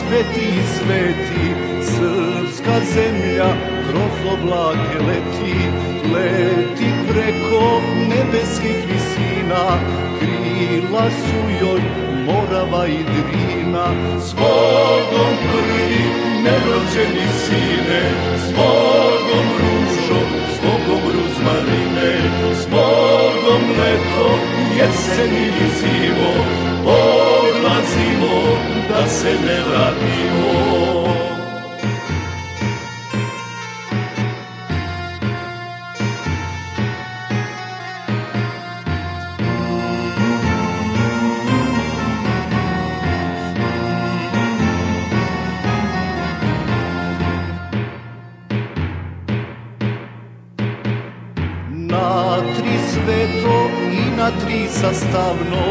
sveti sveti, srpska zemlja kroz oblake leti, leti preko nebeskih visina, krila su joj Morava i Drina. S Bogom prvi nerođeni sine, s Bogom ružo, s Bogom ruzmarine, s Bogom leto, jesen i zimo, odlazimo da se ne vratimo. Na tri sveto i na tri sastavno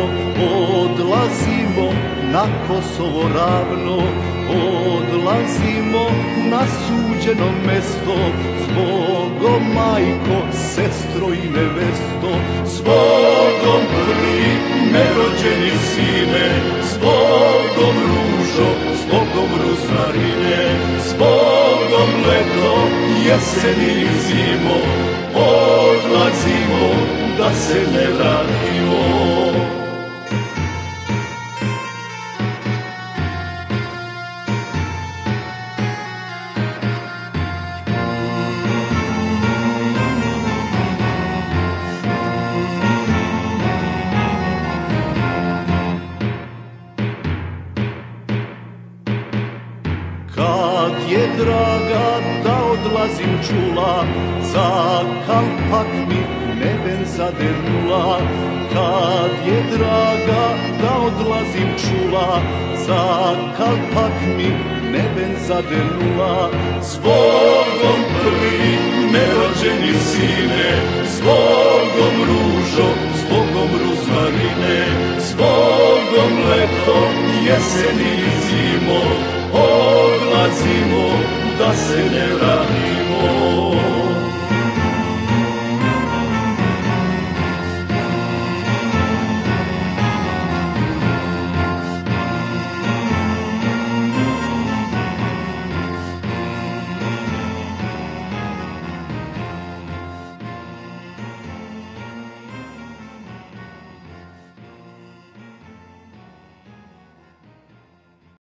odlazimo na Kosovo ravno, odlazimo na suđeno mesto, s Bogom majko, sestro i nevesto, s Bogom prvi nerođeni sine, s Bogom ružo, s Bogom ruzmarine, s Bogom leto, jesen i zimo, odlazimo da se ne vratimo. Kad je draga da odlazim čula, za kalpak mi neben zadernula. Kad je draga da odlazim čula, za kalpak mi neben zadernula. S Bogom prvi nerođeni sine, s Bogom ružo, s Bogom ruzmarine, s Bogom leto, jesen i zimo, odlazimo da se ne vratimo.